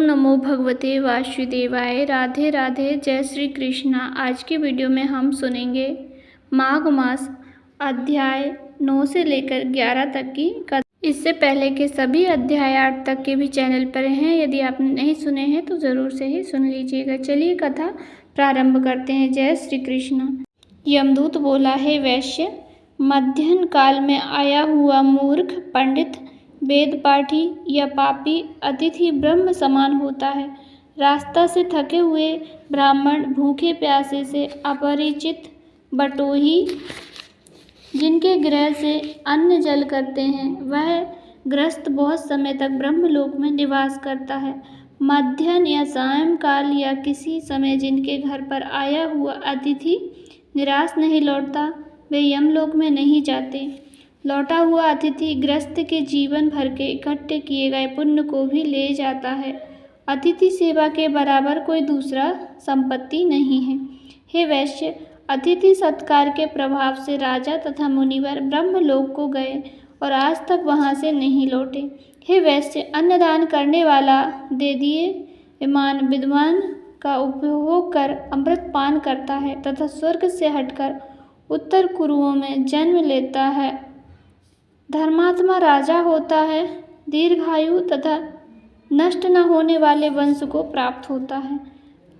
ओम नमो भगवते वासुदेवाय। राधे राधे, जय श्री कृष्णा। आज की वीडियो में हम सुनेंगे माघ मास अध्याय 9 से लेकर 11 तक की कथा। इससे पहले के सभी अध्याय 8 तक के भी चैनल पर हैं, यदि आपने नहीं सुने हैं तो ज़रूर से ही सुन लीजिएगा। चलिए कथा प्रारंभ करते हैं। जय श्री कृष्णा। यमदूत बोला, हे वैश्य, मध्याह्न काल में आया हुआ मूर्ख, पंडित, वेद पाठी या पापी अतिथि ब्रह्म समान होता है। रास्ता से थके हुए ब्राह्मण, भूखे प्यासे से अपरिचित बटोही जिनके गृह से अन्न जल करते हैं, वह गृहस्थ बहुत समय तक ब्रह्मलोक में निवास करता है। मध्याह्न या सायंकाल या किसी समय जिनके घर पर आया हुआ अतिथि निराश नहीं लौटता, वे यमलोक में नहीं जाते। लौटा हुआ अतिथि गृहस्थ के जीवन भर के इकट्ठे किए गए पुण्य को भी ले जाता है। अतिथि सेवा के बराबर कोई दूसरा संपत्ति नहीं है। हे वैश्य, अतिथि सत्कार के प्रभाव से राजा तथा मुनिवर ब्रह्मलोक को गए और आज तक वहां से नहीं लौटे। हे वैश्य, अन्नदान करने वाला देदीप्यमान विद्वान का उपभोग कर अमृत पान करता है तथा स्वर्ग से हटकर उत्तर कुरुओं में जन्म लेता है। धर्मात्मा राजा होता है, दीर्घायु तथा नष्ट न होने वाले वंश को प्राप्त होता है।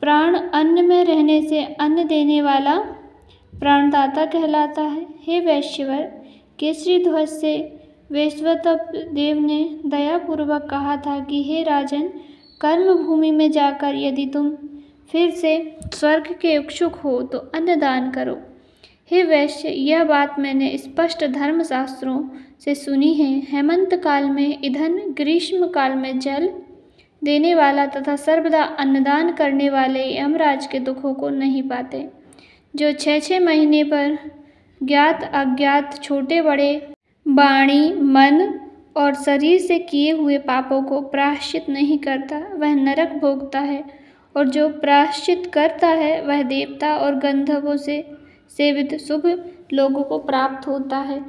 प्राण अन्न में रहने से अन्न देने वाला प्राणदाता कहलाता है। हे वैश्यवर, केसरी ध्वज से वैश्वतप देव ने दयापूर्वक कहा था कि हे राजन, कर्म भूमि में जाकर यदि तुम फिर से स्वर्ग के इच्छुक हो तो अन्नदान करो। हे वैश्य, यह बात मैंने स्पष्ट धर्मशास्त्रों से सुनी है। हेमंत काल में ईंधन, ग्रीष्म काल में जल देने वाला तथा सर्वदा अन्नदान करने वाले यमराज के दुखों को नहीं पाते। जो 6-6 महीने पर ज्ञात अज्ञात छोटे बड़े वाणी, मन और शरीर से किए हुए पापों को प्रायश्चित नहीं करता, वह नरक भोगता है, और जो प्रायश्चित करता है वह देवता और गंधर्वों से सेवित शुभ लोगों को प्राप्त होता है।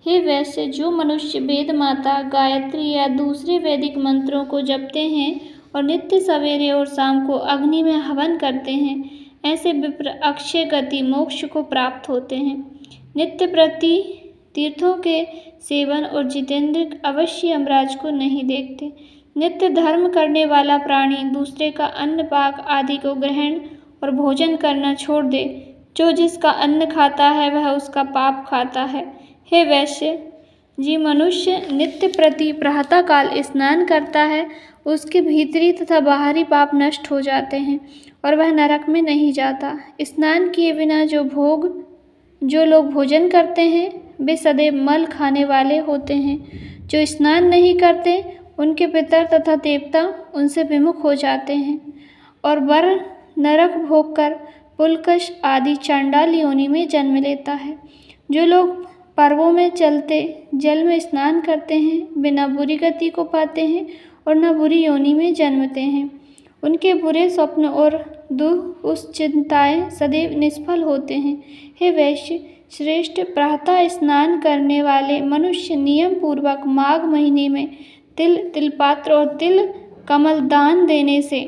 हे वैश्य, जो मनुष्य वेद माता, गायत्री या दूसरे वैदिक मंत्रों को जपते हैं और नित्य सवेरे और शाम को अग्नि में हवन करते हैं, ऐसे विप्र अक्षय गति मोक्ष को प्राप्त होते हैं। नित्य प्रति तीर्थों के सेवन और जितेंद्र अवश्य यमराज को नहीं देखते। नित्य धर्म करने वाला प्राणी दूसरे का अन्न पाक आदि को ग्रहण और भोजन करना छोड़ दे। जो जिसका अन्न खाता है वह उसका पाप खाता है। हे वैश्य, जी मनुष्य नित्य प्रति प्रातः काल स्नान करता है, उसके भीतरी तथा बाहरी पाप नष्ट हो जाते हैं और वह नरक में नहीं जाता। स्नान किए बिना जो लोग भोजन करते हैं वे सदैव मल खाने वाले होते हैं। जो स्नान नहीं करते उनके पितर तथा देवता उनसे विमुख हो जाते हैं और वर नरक भोग कर पुलकश आदि चांडाल योनि में जन्म लेता है। जो लोग पर्वों में चलते जल में स्नान करते हैं वे न बुरी गति को पाते हैं और न बुरी योनि में जन्मते हैं। उनके बुरे स्वप्न और दुष्चिंताएं सदैव निष्फल होते हैं। हे वैश्य श्रेष्ठ, प्रातः स्नान करने वाले मनुष्य नियम पूर्वक माघ महीने में तिल, तिलपात्र और तिल कमल दान देने से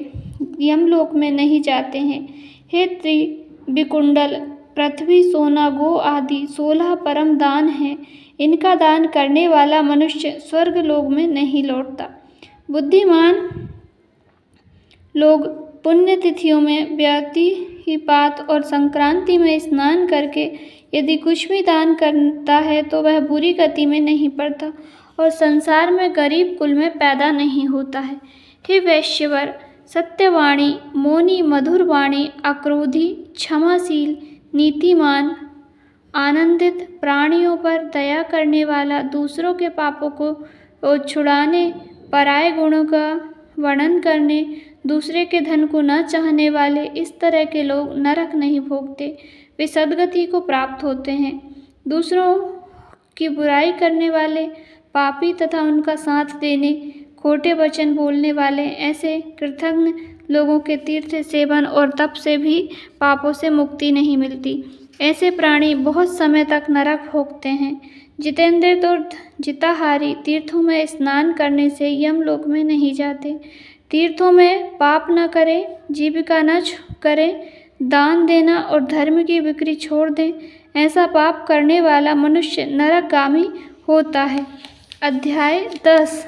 यमलोक में नहीं जाते हैं। हे त्रिविकुंडल, पृथ्वी, सोना, गो आदि 16 परम दान हैं। इनका दान करने वाला मनुष्य स्वर्ग लोक में नहीं लौटता। बुद्धिमान लोग पुण्य तिथियों में व्यतिपात और संक्रांति में स्नान करके यदि कुछ भी दान करता है तो वह बुरी गति में नहीं पड़ता और संसार में गरीब कुल में पैदा नहीं होता है। हे वैश्यवर, सत्यवाणी, मौनी, मधुर वाणी, अक्रोधी, क्षमाशील, नीतिमान, आनंदित, प्राणियों पर दया करने वाला, दूसरों के पापों को छुड़ाने, पराये गुणों का वर्णन करने, दूसरे के धन को न चाहने वाले, इस तरह के लोग नरक नहीं भोगते, वे सद्गति को प्राप्त होते हैं। दूसरों की बुराई करने वाले, पापी तथा उनका साथ देने, खोटे वचन बोलने वाले, ऐसे कृतघ्न लोगों के तीर्थ सेवन और तप से भी पापों से मुक्ति नहीं मिलती। ऐसे प्राणी बहुत समय तक नरक भोगते हैं। जितेंद्र तो जिताहारी तीर्थों में स्नान करने से यमलोक में नहीं जाते। तीर्थों में पाप न करें, जीविका न करें, दान देना और धर्म की बिक्री छोड़ दें। ऐसा पाप करने वाला मनुष्य नरकगामी होता है। अध्याय 10।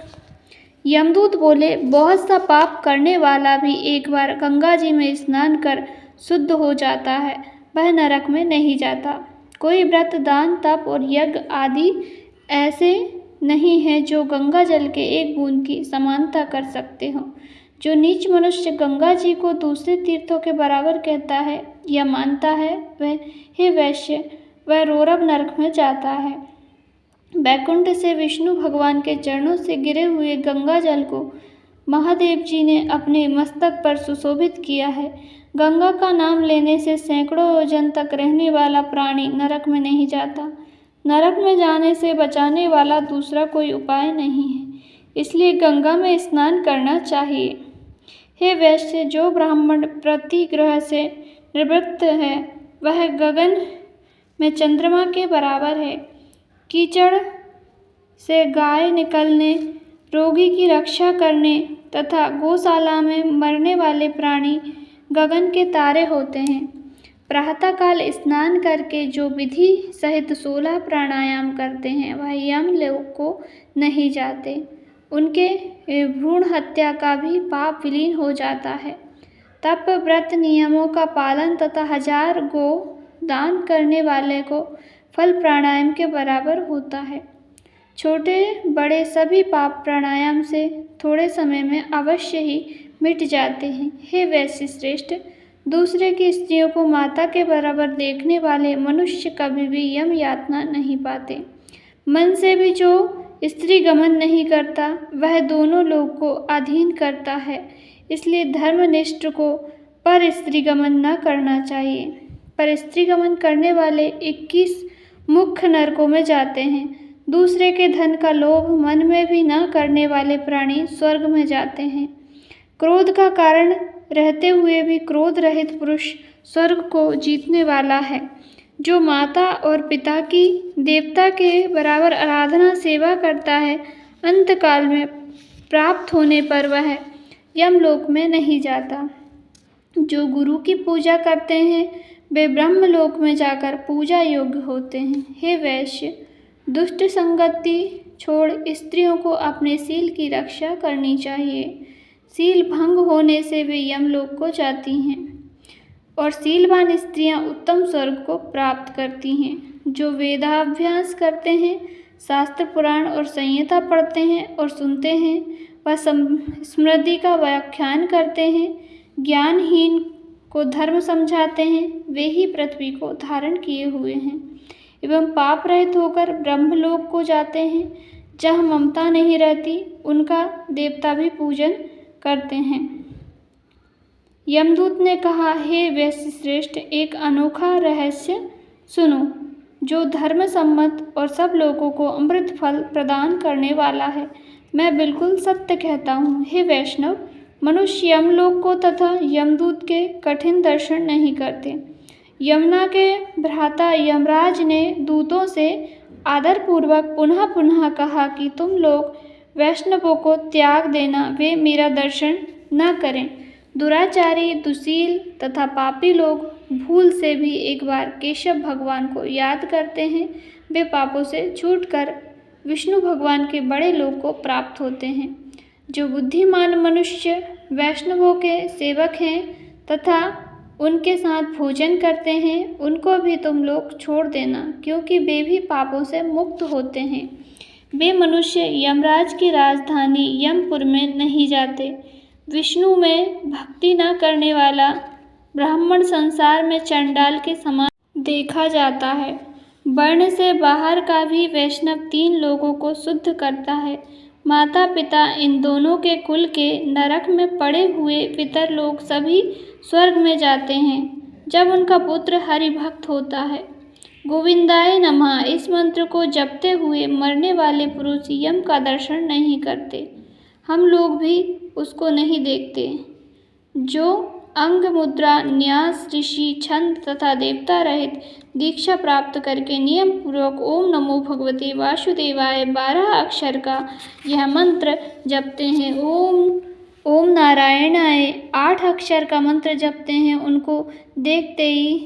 यमदूत बोले, बहुत सा पाप करने वाला भी एक बार गंगा जी में स्नान कर शुद्ध हो जाता है, वह नरक में नहीं जाता। कोई व्रत, दान, तप और यज्ञ आदि ऐसे नहीं है जो गंगा जल के एक बूंद की समानता कर सकते हो। जो नीच मनुष्य गंगा जी को दूसरे तीर्थों के बराबर कहता है या मानता है, वह हे वैश्य, वह रौरव नरक में जाता है। बैकुंठ से विष्णु भगवान के चरणों से गिरे हुए गंगा जल को महादेव जी ने अपने मस्तक पर सुशोभित किया है। गंगा का नाम लेने से सैकड़ों योजन तक रहने वाला प्राणी नरक में नहीं जाता। नरक में जाने से बचाने वाला दूसरा कोई उपाय नहीं है, इसलिए गंगा में स्नान करना चाहिए। हे वैश्य, जो ब्राह्मण प्रतिग्रह से निवृत्त है, वह गगन में चंद्रमा के बराबर है। कीचड़ से गाय निकलने, रोगी की रक्षा करने तथा गौशाला में मरने वाले प्राणी गगन के तारे होते हैं। प्रातःकाल स्नान करके जो विधि सहित 16 प्राणायाम करते हैं, वह यमलोक को नहीं जाते। उनके भ्रूण हत्या का भी पाप विलीन हो जाता है। तप, व्रत, नियमों का पालन तथा 1000 गो दान करने वाले को फल प्राणायाम के बराबर होता है। छोटे बड़े सभी पाप प्राणायाम से थोड़े समय में अवश्य ही मिट जाते हैं। हे वैश्य श्रेष्ठ, दूसरे की स्त्रियों को माता के बराबर देखने वाले मनुष्य कभी भी यम यातना नहीं पाते। मन से भी जो स्त्री गमन नहीं करता, वह दोनों लोग को अधीन करता है। इसलिए धर्मनिष्ठ को पर स्त्री गमन न करना चाहिए। पर स्त्री गमन करने वाले 21 मुख्य नरकों में जाते हैं। दूसरे के धन का लोभ मन में भी न करने वाले प्राणी स्वर्ग में जाते हैं। क्रोध का कारण रहते हुए भी क्रोध रहित पुरुष स्वर्ग को जीतने वाला है। जो माता और पिता की देवता के बराबर आराधना सेवा करता है, अंतकाल में प्राप्त होने पर वह यमलोक में नहीं जाता। जो गुरु की पूजा करते हैं, वे ब्रह्मलोक में जाकर पूजा योग्य होते हैं। हे वैश्य, दुष्ट संगति छोड़ स्त्रियों को अपने सील की रक्षा करनी चाहिए। सील भंग होने से वे यमलोक को जाती हैं और सीलवान स्त्रियां उत्तम स्वर्ग को प्राप्त करती हैं। जो वेदाभ्यास करते हैं, शास्त्र, पुराण और संहिता पढ़ते हैं और सुनते हैं, वह स्मृति का व्याख्यान करते हैं, ज्ञानहीन को धर्म समझाते हैं, वे ही पृथ्वी को धारण किए हुए हैं एवं पाप रहित होकर ब्रह्मलोक को जाते हैं। जहाँ ममता नहीं रहती, उनका देवता भी पूजन करते हैं। यमदूत ने कहा, हे वैश्य श्रेष्ठ, एक अनोखा रहस्य सुनो, जो धर्म सम्मत और सब लोगों को अमृत फल प्रदान करने वाला है। मैं बिल्कुल सत्य कहता हूँ। हे वैष्णव, मनुष्य यमलोक को तथा यमदूत के कठिन दर्शन नहीं करते। यमुना के भ्राता यमराज ने दूतों से आदरपूर्वक पुनः पुनः कहा कि तुम लोग वैष्णवों को त्याग देना, वे मेरा दर्शन न करें। दुराचारी, दुशील तथा पापी लोग भूल से भी एक बार केशव भगवान को याद करते हैं, वे पापों से छूटकर विष्णु भगवान के बड़े लोक को प्राप्त होते हैं। जो बुद्धिमान मनुष्य वैष्णवों के सेवक हैं तथा उनके साथ भोजन करते हैं, उनको भी तुम लोग छोड़ देना, क्योंकि वे भी पापों से मुक्त होते हैं। वे मनुष्य यमराज की राजधानी यमपुर में नहीं जाते। विष्णु में भक्ति न करने वाला ब्राह्मण संसार में चंडाल के समान देखा जाता है। वर्ण से बाहर का भी वैष्णव 3 लोगों को शुद्ध करता है। माता पिता इन दोनों के कुल के नरक में पड़े हुए पितर लोग सभी स्वर्ग में जाते हैं जब उनका पुत्र हरि भक्त होता है। गोविंदाय नमः इस मंत्र को जपते हुए मरने वाले पुरुष यम का दर्शन नहीं करते। हम लोग भी उसको नहीं देखते। जो अंग मुद्रा, न्यास, ऋषि, छंद तथा देवता रहित दीक्षा प्राप्त करके नियम पूर्वक ओम नमो भगवते वासुदेवाय 12 अक्षर का यह मंत्र जपते हैं। ओम ओम नारायणाय 8 अक्षर का मंत्र जपते हैं, उनको देखते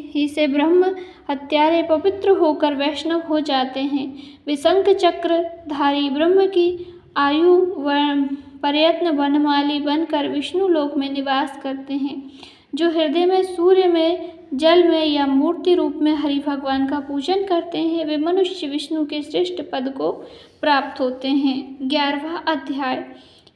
ही से ब्रह्म हत्यारे पवित्र होकर वैष्णव हो जाते हैं। वे शंख चक्रधारी ब्रह्म की आयु प्रयत्न वनमाली बनकर विष्णु लोक में निवास करते हैं। जो हृदय में, सूर्य में, जल में या मूर्ति रूप में हरि भगवान का पूजन करते हैं, वे मनुष्य विष्णु के श्रेष्ठ पद को प्राप्त होते हैं। 11वां अध्याय।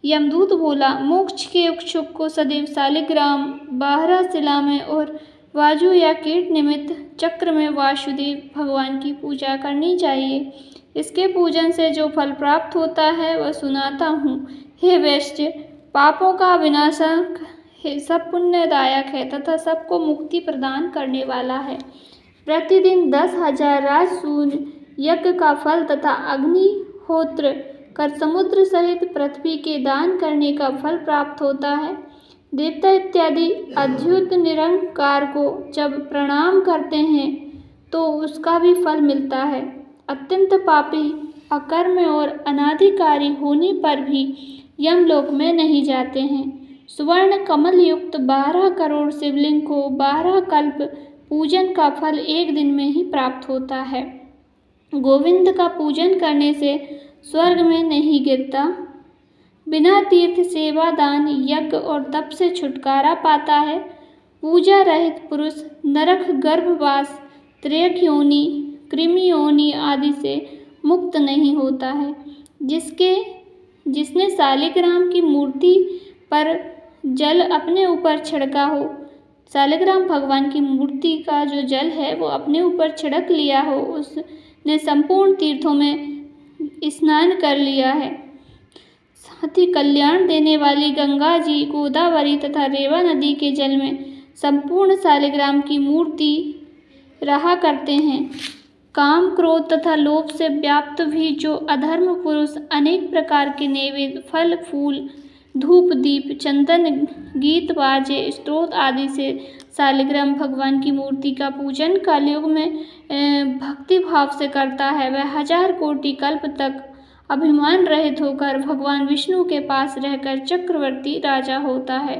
यमदूत बोला, मोक्ष के इच्छुक को सदैव शालिग्राम, बारह शिला में और वाजु या कीट निमित्त चक्र में वासुदेव भगवान की पूजा करनी चाहिए। इसके पूजन से जो फल प्राप्त होता है वह सुनाता हूँ। हे वैश्य, पापों का विनाशक है, सब पुण्यदायक है तथा सबको मुक्ति प्रदान करने वाला है। प्रतिदिन 10,000 राजसूय यज्ञ का फल तथा अग्निहोत्र कर समुद्र सहित पृथ्वी के दान करने का फल प्राप्त होता है। देवता इत्यादि अद्भुत निरंकार को जब प्रणाम करते हैं तो उसका भी फल मिलता है। अत्यंत पापी, अकर्म और अनाधिकारी होने पर भी यमलोक में नहीं जाते हैं। स्वर्ण कमल युक्त 12 करोड़ शिवलिंग को 12 कल्प पूजन का फल एक दिन में ही प्राप्त होता है। गोविंद का पूजन करने से स्वर्ग में नहीं गिरता। बिना तीर्थ, सेवा, दान, यज्ञ और तप से छुटकारा पाता है। पूजा रहित पुरुष नरक, गर्भवास, त्रेक योनि, कृमि योनि आदि से मुक्त नहीं होता है। जिसने शालिग्राम की मूर्ति पर जल अपने ऊपर छिड़का हो, शालिग्राम भगवान की मूर्ति का जो जल है वो अपने ऊपर छिड़क लिया हो, उसने संपूर्ण तीर्थों में स्नान कर लिया है। साथ ही कल्याण देने वाली गंगा जी, गोदावरी तथा रेवा नदी के जल में संपूर्ण शालिग्राम की मूर्ति रहा करते हैं। काम, क्रोध तथा लोभ से व्याप्त भी जो अधर्म पुरुष अनेक प्रकार के नैवेद्य, फल, फूल, धूप, दीप, चंदन, गीत, बाजे, स्तोत्र आदि से शालिग्राम भगवान की मूर्ति का पूजन कलयुग में भक्ति भाव से करता है, वह 1000 कोटि कल्प तक अभिमान रहित होकर भगवान विष्णु के पास रहकर चक्रवर्ती राजा होता है।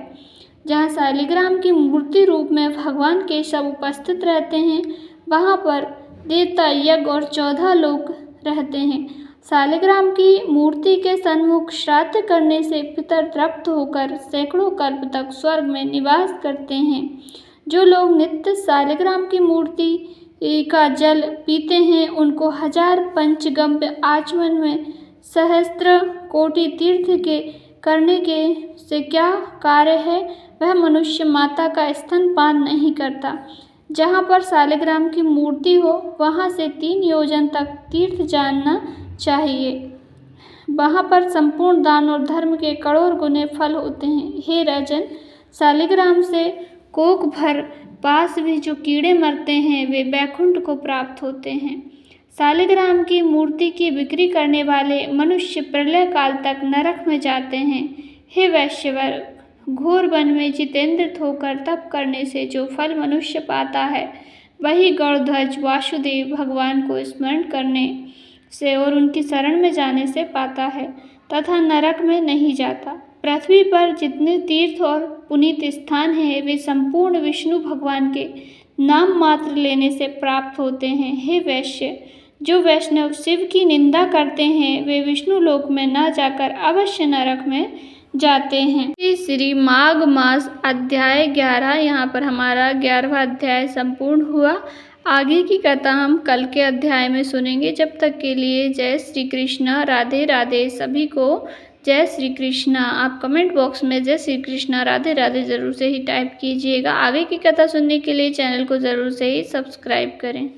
जहाँ शालिग्राम की मूर्ति रूप में भगवान के सब उपस्थित रहते हैं, वहाँ पर देवता, यज्ञ और 14 लोग रहते हैं। शालिग्राम की मूर्ति के सन्मुख श्राद्ध करने से पितर तृप्त होकर सैकड़ों कल्प तक स्वर्ग में निवास करते हैं। जो लोग नित्य शालिग्राम की मूर्ति का जल पीते हैं, उनको 1000 पंचगव्य आचमन में सहस्त्र कोटि तीर्थ के करने के से क्या कार्य है, वह मनुष्य माता का स्तनपान नहीं करता। जहाँ पर शालिग्राम की मूर्ति हो वहाँ से 3 योजन तक तीर्थ जानना चाहिए। वहाँ पर संपूर्ण दान और धर्म के करोड़ गुने फल होते हैं। हे राजन, शालिग्राम से कोक भर पास भी जो कीड़े मरते हैं वे वैकुंठ को प्राप्त होते हैं। शालिग्राम की मूर्ति की बिक्री करने वाले मनुष्य प्रलय काल तक नरक में जाते हैं। हे वैश्यवर, घोर वन में जितेंद्रित होकर तप करने से जो फल मनुष्य पाता है वही गौरध्वज वासुदेव भगवान को स्मरण करने से और उनकी शरण में जाने से पाता है तथा नरक में नहीं जाता। पृथ्वी पर जितने तीर्थ और पुनीत स्थान हैं वे संपूर्ण विष्णु भगवान के नाम मात्र लेने से प्राप्त होते हैं। हे वैश्य, जो वैष्णव शिव की निंदा करते हैं वे विष्णु लोक में न जाकर अवश्य नरक में जाते हैं। श्री माघ मास अध्याय 11, यहाँ पर हमारा 11वां अध्याय संपूर्ण हुआ। आगे की कथा हम कल के अध्याय में सुनेंगे। जब तक के लिए जय श्री कृष्णा, राधे राधे। सभी को जय श्री कृष्णा। आप कमेंट बॉक्स में जय श्री कृष्णा, राधे राधे ज़रूर से ही टाइप कीजिएगा। आगे की कथा सुनने के लिए चैनल को ज़रूर से ही सब्सक्राइब करें।